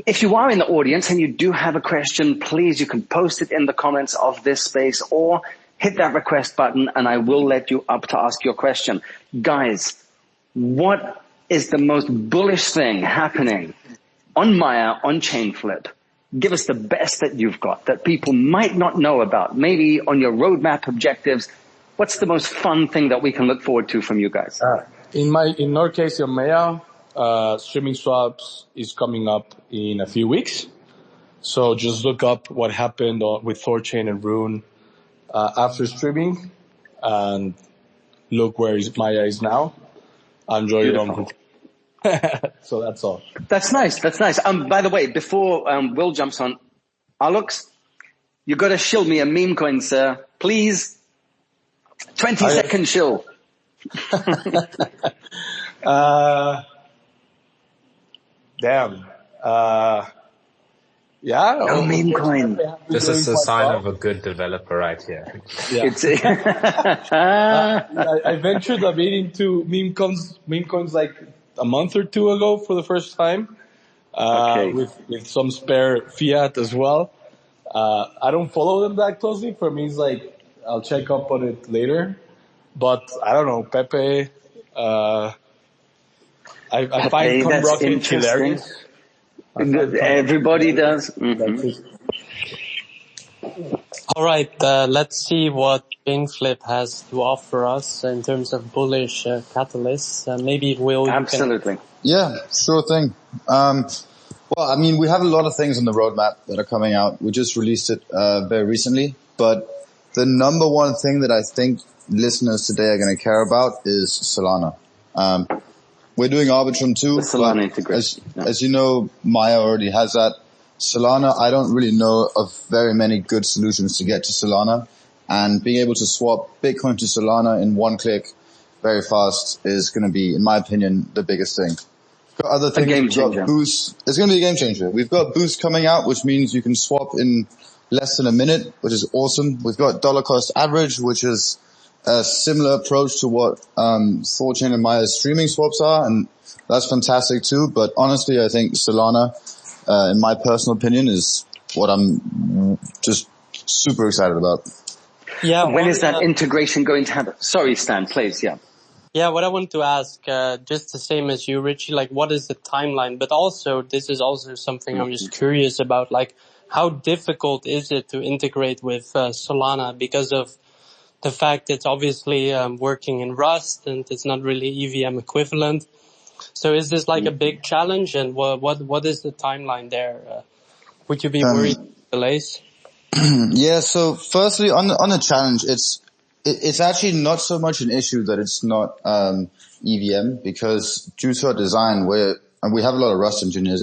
If you are in the audience and you do have a question, please, you can post it in the comments of this space or hit that request button and I will let you up to ask your question. Guys, what is the most bullish thing happening on Maya, on Chainflip? Give us the best that you've got that people might not know about. Maybe on your roadmap objectives. What's the most fun thing that we can look forward to from you guys? In our case, on Maya, streaming swaps is coming up in a few weeks. So just look up what happened with ThorChain and Rune after streaming and look where Maya is now. Enjoy your own. So that's all. That's nice. That's nice. By the way, before Will jumps on, Alex, you got to shill me a meme coin, sir. Please. 20-second shill. Damn. Yeah. No meme coin. This is a sign of a good developer right here. Yeah. It's I ventured a bit into meme coins like a month or two ago for the first time. Okay. With some spare fiat as well. I don't follow them that closely. For me, it's like, I'll check up on it later. But I don't know, Pepe, I find that's Rocket interesting. hilarious. Everybody does. That's it. All right, let's see what Chainflip has to offer us in terms of bullish catalysts. Maybe Will, you Absolutely. Yeah, sure thing. Well, I mean, we have a lot of things on the roadmap that are coming out. We just released it very recently, but the number one thing that I think listeners today are going to care about is Solana. We're doing Arbitrum too, Solana but integration. as you know, Maya already has that. Solana, I don't really know of very many good solutions to get to Solana, and being able to swap Bitcoin to Solana in one click very fast is going to be, in my opinion, the biggest thing. We've got other things. We've got Boost. It's going to be a game changer. We've got Boost coming out, which means you can swap in less than a minute, which is awesome. We've got dollar cost average, which is a similar approach to what Thorchain and Maya's streaming swaps are, and that's fantastic too. But honestly, I think Solana, in my personal opinion, is what I'm just super excited about. Yeah. When is that integration going to happen? Sorry, Stan, please. Yeah. Yeah, what I want to ask, just the same as you, Richie, like what is the timeline? But also, this is also something I'm just curious about, like how difficult is it to integrate with Solana because of the fact it's obviously working in Rust and it's not really EVM equivalent. So is this like a big challenge, and what is the timeline there? Would you be worried about delays? Yeah, so firstly on the challenge, it's actually not so much an issue that it's not EVM, because due to our design, and we have a lot of Rust engineers,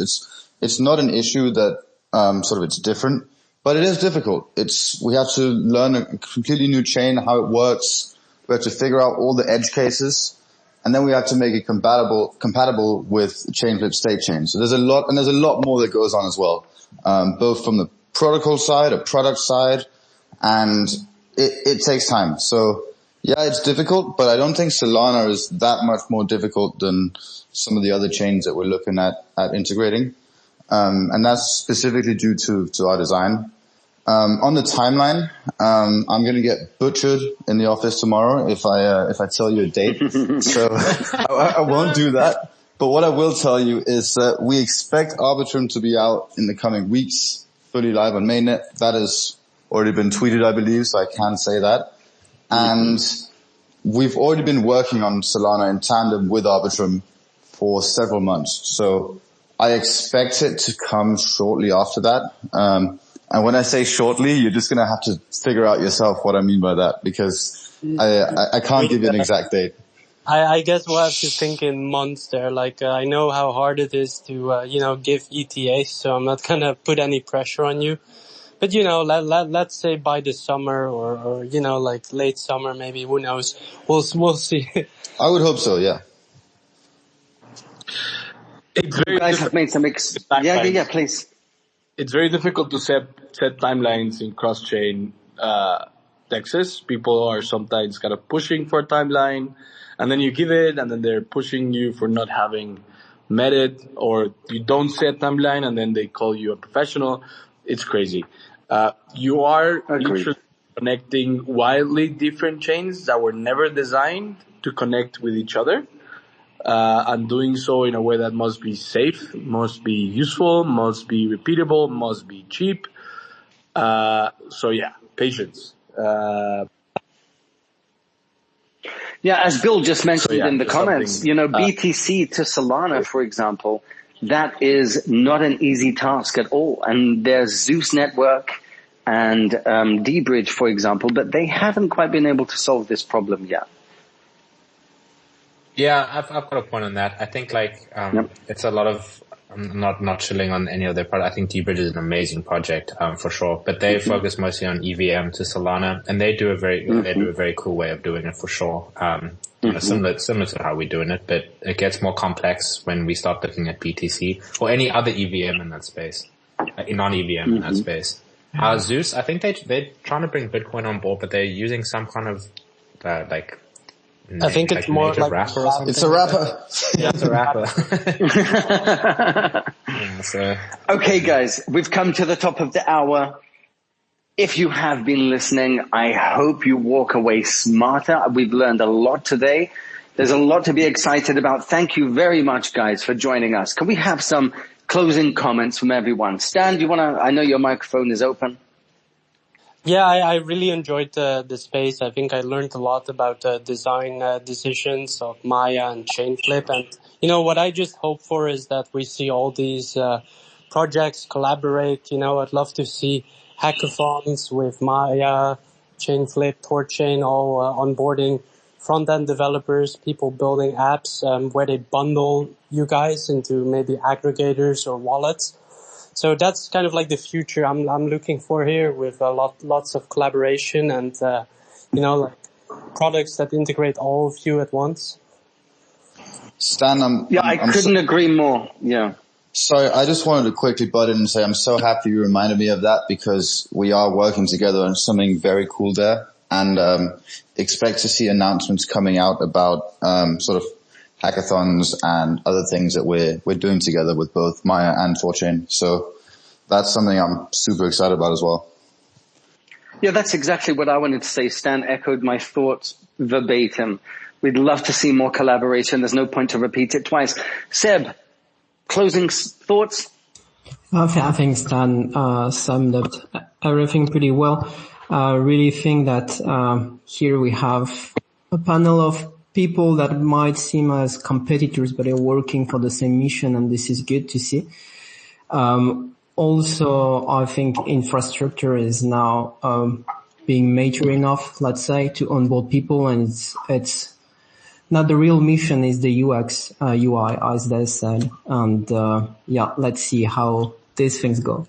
it's not an issue that sort of it's different, but it is difficult. We have to learn a completely new chain, how it works. We have to figure out all the edge cases, and then we have to make it compatible with Chainflip state chain. So there's a lot more that goes on as well, both from the protocol side, a product side, and it takes time. So yeah, it's difficult, but I don't think Solana is that much more difficult than some of the other chains that we're looking at integrating. And that's specifically due to our design. On the timeline, I'm going to get butchered in the office tomorrow if I tell you a date. So I won't do that. But what I will tell you is that we expect Arbitrum to be out in the coming weeks, fully live on mainnet. That has already been tweeted, I believe, so I can say that. And we've already been working on Solana in tandem with Arbitrum for several months. So I expect it to come shortly after that. And when I say shortly, you're just going to have to figure out yourself what I mean by that, because I can't give you an exact date. I guess we'll have to think in months there. Like, I know how hard it is to, give ETA, so I'm not going to put any pressure on you. But, let's say by the summer or like late summer, maybe, who knows? We'll see. I would hope so, yeah. You guys have made some yeah, please. It's very difficult to set timelines in cross-chain dexes. People are sometimes kind of pushing for a timeline, and then you give it, and then they're pushing you for not having met it, or you don't set timeline, and then they call you a professional. It's crazy. You are literally connecting wildly different chains that were never designed to connect with each other. And doing so in a way that must be safe, must be useful, must be repeatable, must be cheap. So yeah, patience. Yeah, as Bill just mentioned in the comments, BTC to Solana, for example, that is not an easy task at all. And there's Zeus Network and D-Bridge, for example, but they haven't quite been able to solve this problem yet. Yeah, I've got a point on that. I think it's a lot of I'm not chilling on any of their product. I think dBridge is an amazing project, for sure. But they focus mostly on EVM to Solana, and they do a very cool way of doing it for sure. Similar to how we're doing it, but it gets more complex when we start looking at BTC or any other EVM in that space, non-EVM in that space. Zeus, I think they're trying to bring Bitcoin on board, but they're using some kind of, I think it's more like rapper or something. It's a rapper. Yeah, it's a rapper. So. Okay, guys, we've come to the top of the hour. If you have been listening, I hope you walk away smarter. We've learned a lot today. There's a lot to be excited about. Thank you very much, guys, for joining us. Can we have some closing comments from everyone? Stan, I know your microphone is open. Yeah, I really enjoyed the space. I think I learned a lot about design decisions of Maya and Chainflip. And, what I just hope for is that we see all these projects collaborate. I'd love to see hackathons with Maya, Chainflip, Torchain, all onboarding front-end developers, people building apps where they bundle you guys into maybe aggregators or wallets. So that's kind of like the future I'm looking for here, with lots of collaboration and like products that integrate all of you at once. Stan, I couldn't agree more. Yeah. Sorry, I just wanted to quickly butt in and say I'm so happy you reminded me of that, because we are working together on something very cool there, and expect to see announcements coming out about sort of hackathons and other things that we're doing together with both Maya and Torchain. So that's something I'm super excited about as well. Yeah, that's exactly what I wanted to say. Stan echoed my thoughts verbatim. We'd love to see more collaboration. There's no point to repeat it twice. Seb, closing thoughts? I think Stan summed up everything pretty well. I really think that here we have a panel of people that might seem as competitors, but they're working for the same mission, and this is good to see. Also, I think infrastructure is now being mature enough, let's say, to onboard people, and it's not the real mission is the UX, UI, as they said. And let's see how these things go.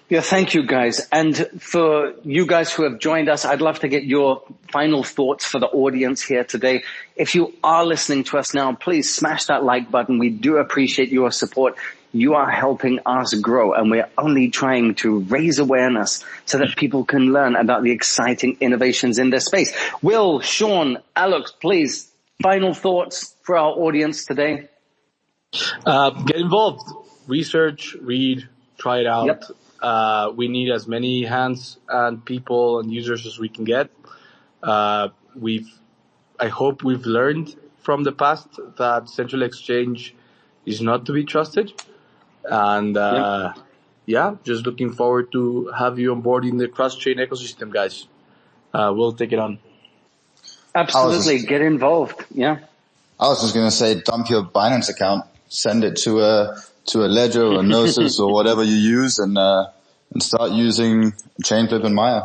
Yeah, thank you, guys. And for you guys who have joined us, I'd love to get your final thoughts for the audience here today. If you are listening to us now, please smash that like button. We do appreciate your support. You are helping us grow, and we're only trying to raise awareness so that people can learn about the exciting innovations in this space. Will, Sean, Alex, please, final thoughts for our audience today. Get involved. Research, read, try it out. Yep. We need as many hands and people and users as we can get. I hope we've learned from the past that central exchange is not to be trusted. And, just looking forward to have you on board in the cross-chain ecosystem, guys. We'll take it on. Absolutely. Get involved. Yeah. I was just going to say, dump your Binance account, send it to a Ledger or a Gnosis or whatever you use, and start using Chainflip and Maya.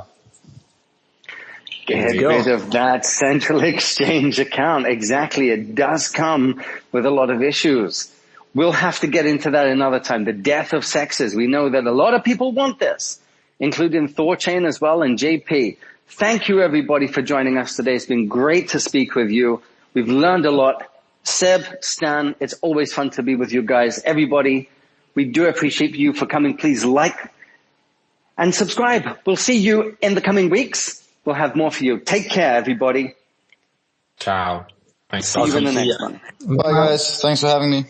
Get rid of that central exchange account. Exactly. It does come with a lot of issues. We'll have to get into that another time. The death of sexes. We know that a lot of people want this, including Thorchain as well and JP. Thank you, everybody, for joining us today. It's been great to speak with you. We've learned a lot. Seb, Stan, it's always fun to be with you guys. Everybody, we do appreciate you for coming. Please like and subscribe. We'll see you in the coming weeks. We'll have more for you. Take care, everybody. Ciao. Thanks. See you in the next one. Bye, guys. Thanks for having me.